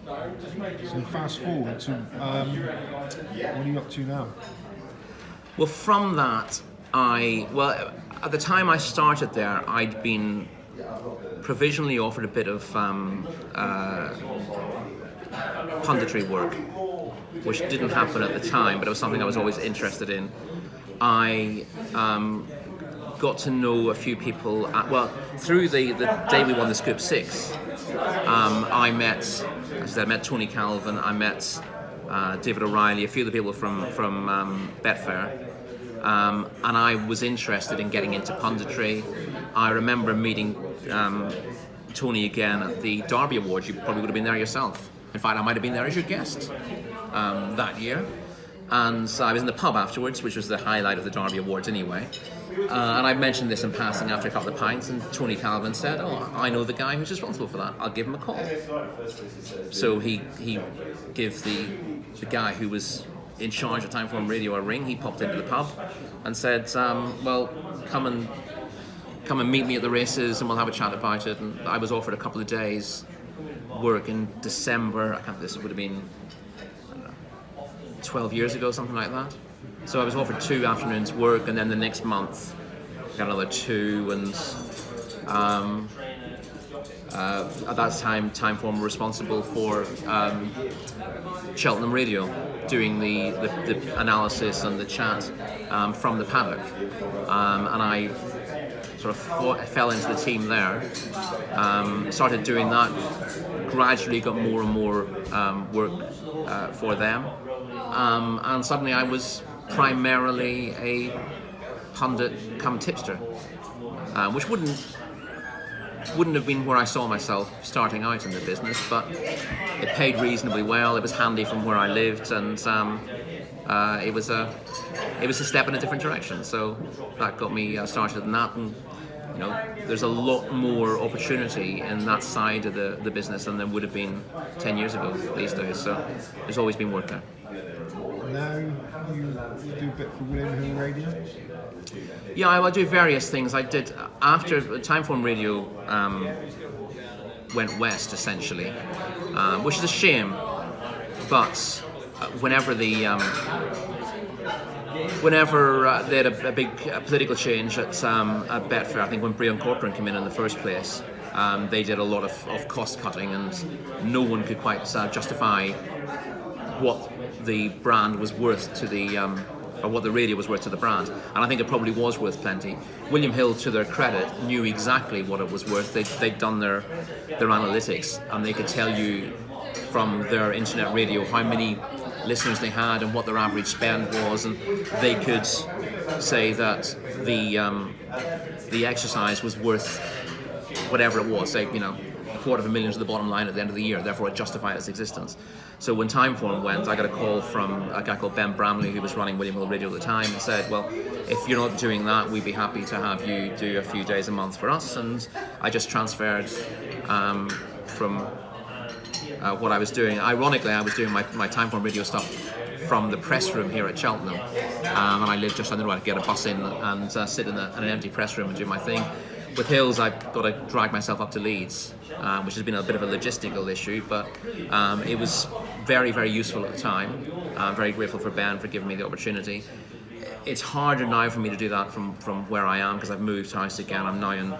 So fast forward to what are you up to now? Well, from that, at the time I started there, I'd been provisionally offered a bit of punditry work, which didn't happen at the time, but it was something I was always interested in. I got to know a few people, through the day we won the Scoop 6, I met Tony Calvin, I met David O'Reilly, a few of the people from Betfair, and I was interested in getting into punditry. I remember meeting Tony again at the Derby Awards. You probably would have been there yourself. In fact, I might have been there as your guest that year. And I was in the pub afterwards, which was the highlight of the Derby Awards anyway. And I mentioned this in passing after a couple of pints, and Tony Calvin said, "Oh, I know the guy who's responsible for that. I'll give him a call." So he gave the guy who was in charge of Timeform Radio a ring. He popped into the pub and said, "Well, come and meet me at the races, and we'll have a chat about it." And I was offered a couple of days work in December. This would have been 12 years ago, something like that. So I was offered 2 afternoons work, and then the next month I got another 2, and at that time Timeform were responsible for Cheltenham Radio, doing the analysis and the chat from the paddock, and I sort of fell into the team there, started doing that, gradually got more and more work for them, and suddenly I was primarily a pundit come tipster, which wouldn't have been where I saw myself starting out in the business, but it paid reasonably well. It was handy from where I lived, and it was a step in a different direction. So that got me started in that, and there's a lot more opportunity in that side of the business than there would have been 10 years ago these days. So there's always been work there. Now you do a bit for William Hill Radio? Yeah, I do various things. I did after Timeform Radio went west essentially, which is a shame. But whenever they had a big political change at Betfair, I think when Brian Corcoran came in the first place, they did a lot of cost cutting, and no one could quite justify what the brand was worth to the or what the radio was worth to the brand, and I think it probably was worth plenty. William Hill, to their credit, knew exactly what it was worth. They'd done their analytics, and they could tell you from their internet radio how many listeners they had and what their average spend was, and they could say that the exercise was worth whatever it was, say $250,000 to the bottom line at the end of the year, therefore it justified its existence. So when Timeform went, I got a call from a guy called Ben Bramley, who was running William Hill Radio at the time, and said, "Well, if you're not doing that, we'd be happy to have you do a few days a month for us." And I just transferred from what I was doing. Ironically, I was doing my Timeform Radio stuff from the press room here at Cheltenham, and I lived just down the road. I could get a bus in and sit in an empty press room and do my thing. With Hills, I've got to drag myself up to Leeds, which has been a bit of a logistical issue, but it was very, very useful at the time. I'm very grateful for Ben for giving me the opportunity. It's harder now for me to do that from where I am, because I've moved house again. I'm now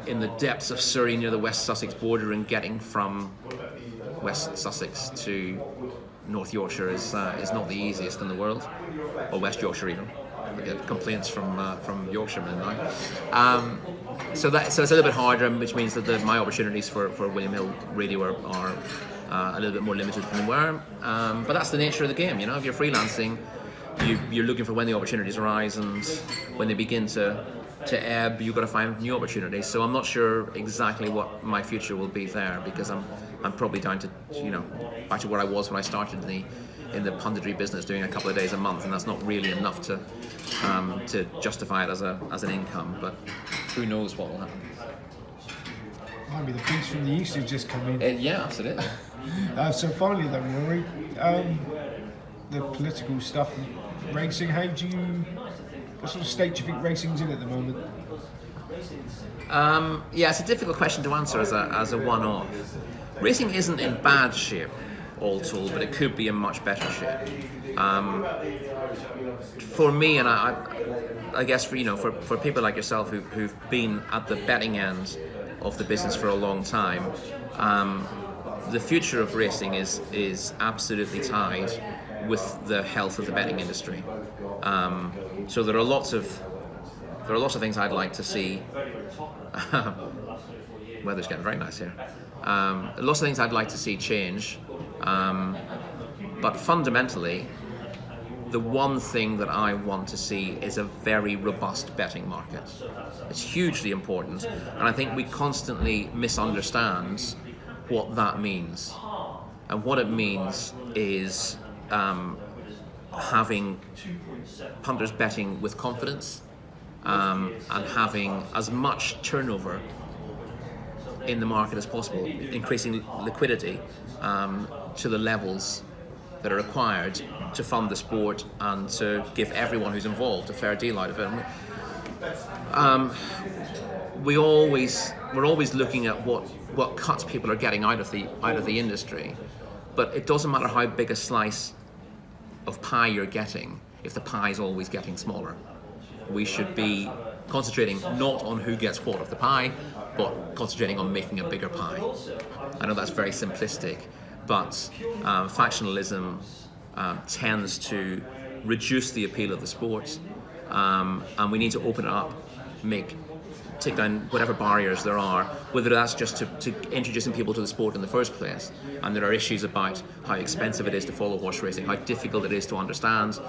in the depths of Surrey, near the West Sussex border, and getting from West Sussex to North Yorkshire is not the easiest in the world, or West Yorkshire even. I get complaints from Yorkshiremen now. So it's a little bit harder, which means that my opportunities for William Hill Radio are a little bit more limited than they were. But that's the nature of the game, If you're freelancing, you're looking for when the opportunities arise, and when they begin to ebb, you've got to find new opportunities. So I'm not sure exactly what my future will be there, because I'm probably down to back to where I was when I started in the punditry business, doing a couple of days a month, and that's not really enough to justify it as an income. But who knows what will happen? Might be the beast from the east who's just come in. Yeah, absolutely. So finally then, Rory, the political stuff, racing, what sort of state do you think racing's in at the moment? Yeah, it's a difficult question to answer as a one-off. Racing isn't in bad shape, all told, but it could be in much better shape. For me, and I guess for people like yourself who've been at the betting end of the business for a long time, the future of racing is absolutely tied with the health of the betting industry. So there are lots of things I'd like to see. Weather's getting very nice here. Lots of things I'd like to see change, but fundamentally, the one thing that I want to see is a very robust betting market. It's hugely important, and I think we constantly misunderstand what that means. And what it means is having punters betting with confidence, and having as much turnover in the market as possible, increasing liquidity to the levels that are required to fund the sport and to give everyone who's involved a fair deal out of it. We're always looking at what cuts people are getting out of the industry, but it doesn't matter how big a slice of pie you're getting if the pie is always getting smaller. We should be concentrating not on who gets what of the pie, but concentrating on making a bigger pie. I know that's very simplistic, but factionalism tends to reduce the appeal of the sport, and we need to open it up, take down whatever barriers there are, whether that's just to introducing people to the sport in the first place. And there are issues about how expensive it is to follow horse racing, how difficult it is to understand,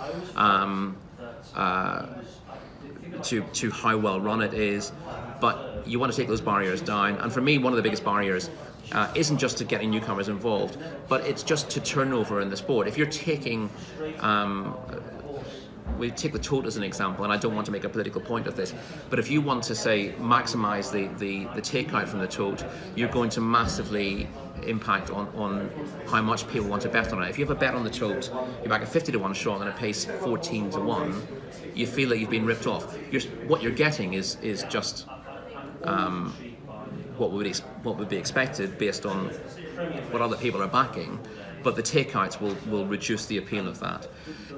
to how well run it is. But you want to take those barriers down. And for me, one of the biggest barriers isn't just to getting newcomers involved, but it's just to turnover in the sport. If you're taking, we take the Tote as an example, and I don't want to make a political point of this, but if you want to say maximise the takeout from the Tote, you're going to massively impact on how much people want to bet on it. If you have a bet on the Tote, you're back at 50 to 1 shot and it pays 14 to 1, you feel that you've been ripped off. What you're getting is just what would be expected based on what other people are backing, but the takeouts will reduce the appeal of that.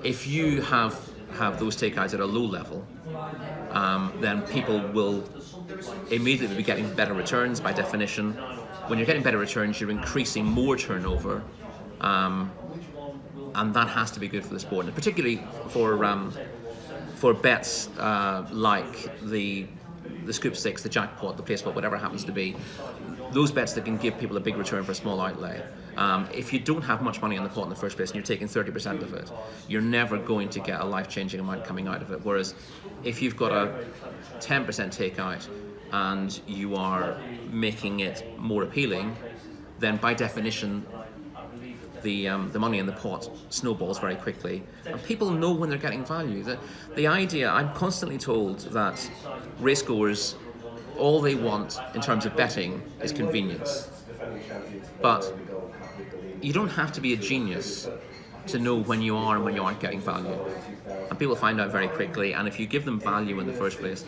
If you have those takeouts at a low level, then people will immediately be getting better returns by definition. When you're getting better returns, you're increasing more turnover, and that has to be good for the sport, and particularly for bets like the scoop stakes, the jackpot, the placement, whatever it happens to be. Those bets that can give people a big return for a small outlay. If you don't have much money in the pot in the first place and you're taking 30% of it, you're never going to get a life-changing amount coming out of it. Whereas if you've got a 10% takeout and you are making it more appealing, then by definition the money in the pot snowballs very quickly, and people know when they're getting value. The idea, I'm constantly told that racegoers, all they want in terms of betting is convenience. But you don't have to be a genius to know when you are and when you aren't getting value. And people find out very quickly, and if you give them value in the first place,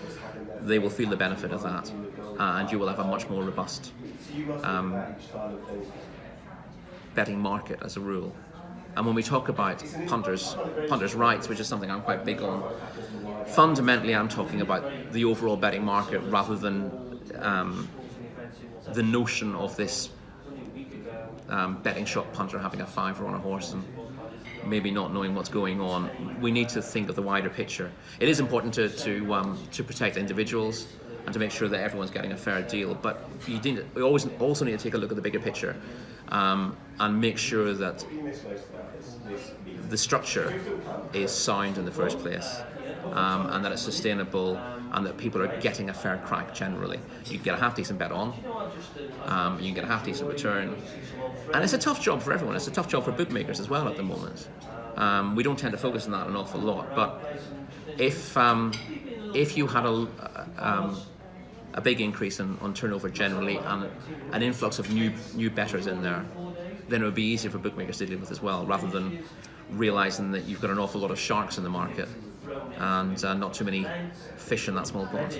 they will feel the benefit of that, and you will have a much more robust betting market as a rule. And when we talk about punters' rights, which is something I'm quite big on, fundamentally I'm talking about the overall betting market rather than the notion of this betting shop punter having a fiver on a horse and maybe not knowing what's going on. We need to think of the wider picture. It is important to protect individuals and to make sure that everyone's getting a fair deal, but we always also need to take a look at the bigger picture, and make sure that the structure is sound in the first place, and that it's sustainable, and that people are getting a fair crack generally. You can get a half-decent bet on, you can get a half-decent return, and it's a tough job for everyone. It's a tough job for bookmakers as well at the moment. We don't tend to focus on that an awful lot, but if you had a big increase on turnover generally and an influx of new bettors in there, then it would be easier for bookmakers to deal with as well, rather than realising that you've got an awful lot of sharks in the market and not too many fish in that small pond.